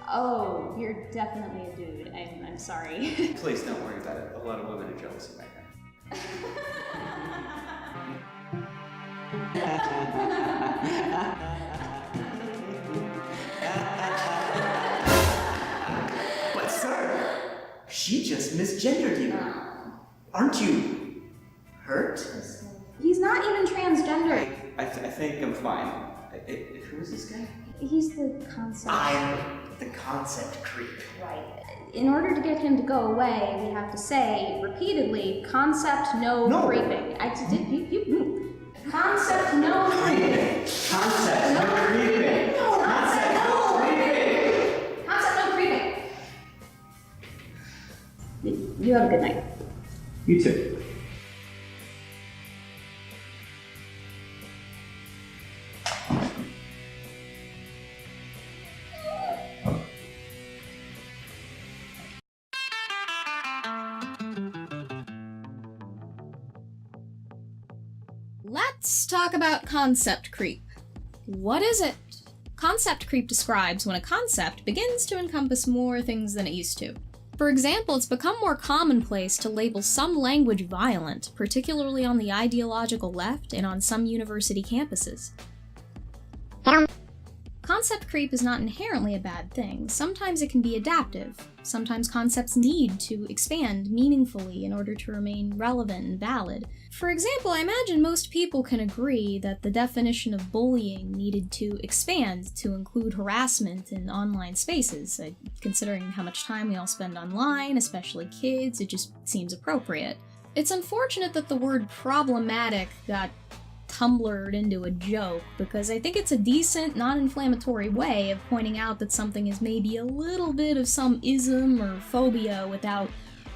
Oh, you're definitely a dude. I'm sorry. Please don't worry about it. A lot of women are jealous of my guy. But sir, she just misgendered you. Aren't you hurt? He's not even transgender. I think I'm fine. Who is this guy? He's the concept. I'm the concept creep. Right. In order to get him to go away, we have to say repeatedly, concept no creeping. Concept no creeping. Concept no creeping. Concept no creeping. Concept no creeping. You have a good night. You too. Let's talk about concept creep. What is it? Concept creep describes when a concept begins to encompass more things than it used to. For example, it's become more commonplace to label some language violent, particularly on the ideological left and on some university campuses. Concept creep is not inherently a bad thing. Sometimes it can be adaptive. Sometimes concepts need to expand meaningfully in order to remain relevant and valid. For example, I imagine most people can agree that the definition of bullying needed to expand to include harassment in online spaces. Considering how much time we all spend online, especially kids, it just seems appropriate. It's unfortunate that the word problematic got Tumblered into a joke, because I think it's a decent, non-inflammatory way of pointing out that something is maybe a little bit of some ism or phobia without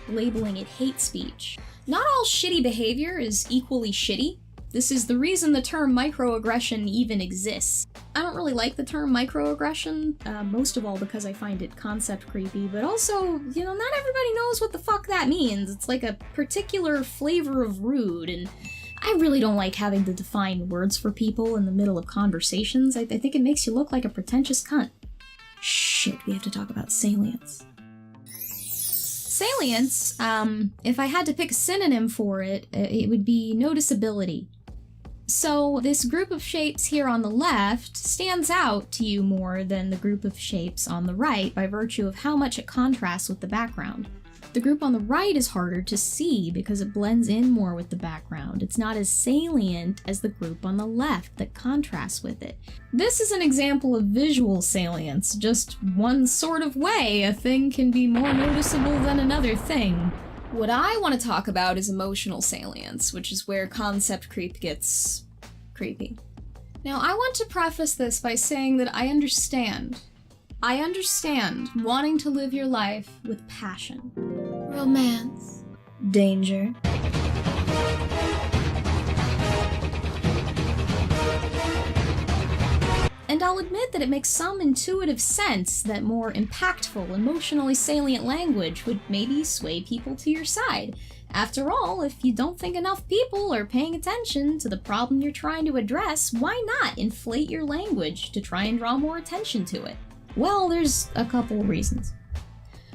labeling it hate speech. Not all shitty behavior is equally shitty. This is the reason the term microaggression even exists. I don't really like the term microaggression, most of all because I find it concept creepy, but also, not everybody knows what the fuck that means. It's like a particular flavor of rude, and I really don't like having to define words for people in the middle of conversations. I think it makes you look like a pretentious cunt. Shit, we have to talk about salience. Salience, if I had to pick a synonym for it, it would be noticeability. So this group of shapes here on the left stands out to you more than the group of shapes on the right by virtue of how much it contrasts with the background. The group on the right is harder to see because it blends in more with the background. It's not as salient as the group on the left that contrasts with it. This is an example of visual salience, just one sort of way a thing can be more noticeable than another thing. What I want to talk about is emotional salience, which is where concept creep gets creepy. Now, I want to preface this by saying that I understand wanting to live your life with passion, romance, danger. And I'll admit that it makes some intuitive sense that more impactful, emotionally salient language would maybe sway people to your side. After all, if you don't think enough people are paying attention to the problem you're trying to address, why not inflate your language to try and draw more attention to it? Well, there's a couple reasons.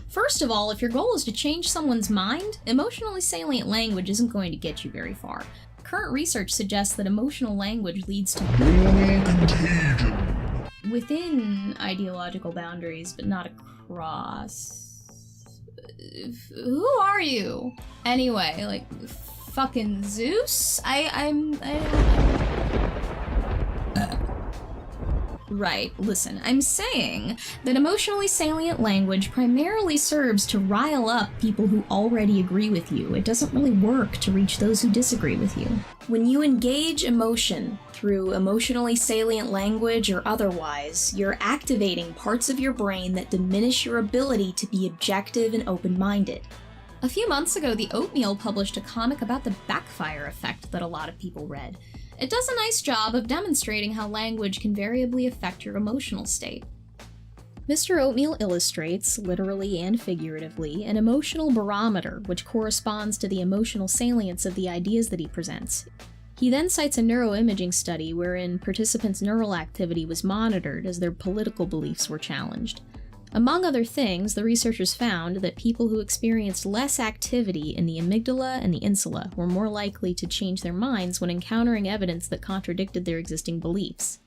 First of all, if your goal is to change someone's mind, emotionally salient language isn't going to get you very far. Current research suggests that emotional language leads to contagion within ideological boundaries, but not across. Who are you? Anyway, fucking Zeus? Right, listen, I'm saying that emotionally salient language primarily serves to rile up people who already agree with you. It doesn't really work to reach those who disagree with you. When you engage emotion through emotionally salient language or otherwise, you're activating parts of your brain that diminish your ability to be objective and open-minded. A few months ago, The Oatmeal published a comic about the backfire effect that a lot of people read. It does a nice job of demonstrating how language can variably affect your emotional state. Mr. Oatmeal illustrates, literally and figuratively, an emotional barometer which corresponds to the emotional salience of the ideas that he presents. He then cites a neuroimaging study wherein participants' neural activity was monitored as their political beliefs were challenged. Among other things, the researchers found that people who experienced less activity in the amygdala and the insula were more likely to change their minds when encountering evidence that contradicted their existing beliefs.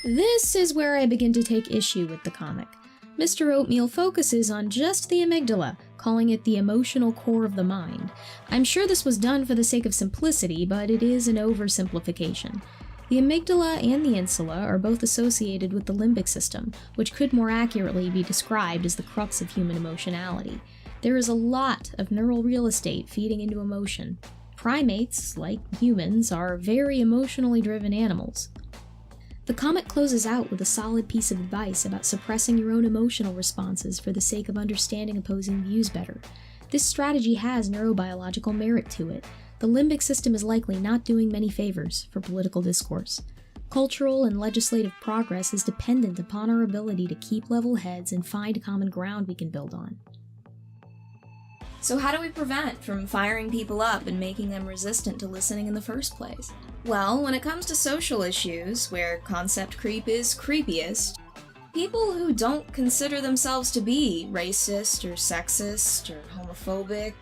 This is where I begin to take issue with the comic. Mr. Oatmeal focuses on just the amygdala, calling it the emotional core of the mind. I'm sure this was done for the sake of simplicity, but it is an oversimplification. The amygdala and the insula are both associated with the limbic system, which could more accurately be described as the crux of human emotionality. There is a lot of neural real estate feeding into emotion. Primates, like humans, are very emotionally driven animals. The comic closes out with a solid piece of advice about suppressing your own emotional responses for the sake of understanding opposing views better. This strategy has neurobiological merit to it. The limbic system is likely not doing many favors for political discourse. Cultural and legislative progress is dependent upon our ability to keep level heads and find common ground we can build on. So how do we prevent from firing people up and making them resistant to listening in the first place? Well, when it comes to social issues, where concept creep is creepiest, people who don't consider themselves to be racist or sexist or homophobic,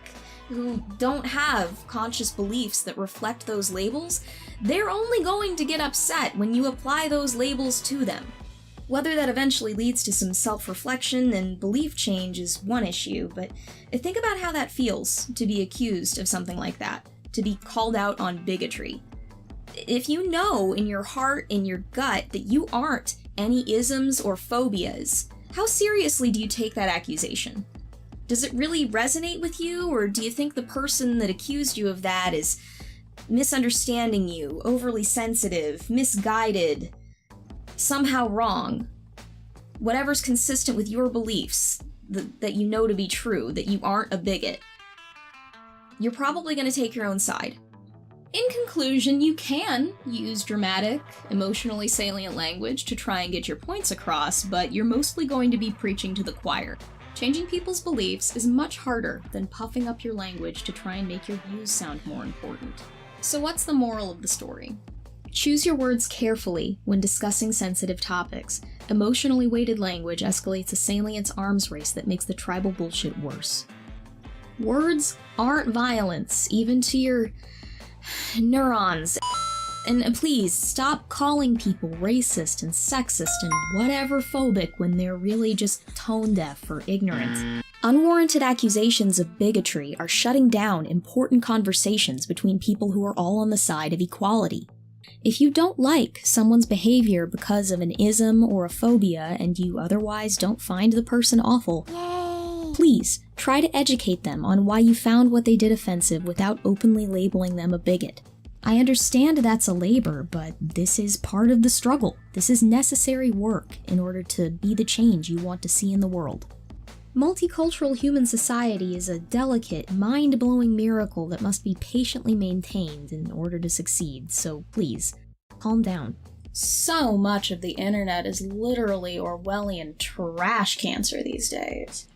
who don't have conscious beliefs that reflect those labels, they're only going to get upset when you apply those labels to them. Whether that eventually leads to some self-reflection and belief change is one issue, but think about how that feels to be accused of something like that, to be called out on bigotry. If you know in your heart, in your gut, that you aren't any isms or phobias, how seriously do you take that accusation? Does it really resonate with you, or do you think the person that accused you of that is misunderstanding you, overly sensitive, misguided, somehow wrong? Whatever's consistent with your beliefs, that you know to be true, that you aren't a bigot, you're probably going to take your own side. In conclusion, you can use dramatic, emotionally salient language to try and get your points across, but you're mostly going to be preaching to the choir. Changing people's beliefs is much harder than puffing up your language to try and make your views sound more important. So what's the moral of the story? Choose your words carefully when discussing sensitive topics. Emotionally weighted language escalates a Salience arms race that makes the tribal bullshit worse. Words aren't violence, even to your neurons. And please, stop calling people racist and sexist and whatever phobic when they're really just tone deaf or ignorant. Unwarranted accusations of bigotry are shutting down important conversations between people who are all on the side of equality. If you don't like someone's behavior because of an ism or a phobia and you otherwise don't find the person awful, please try to educate them on why you found what they did offensive without openly labeling them a bigot. I understand that's a labor, but this is part of the struggle. This is necessary work in order to be the change you want to see in the world. Multicultural human society is a delicate, mind-blowing miracle that must be patiently maintained in order to succeed, so please, calm down. So much of the internet is literally Orwellian trash cancer these days.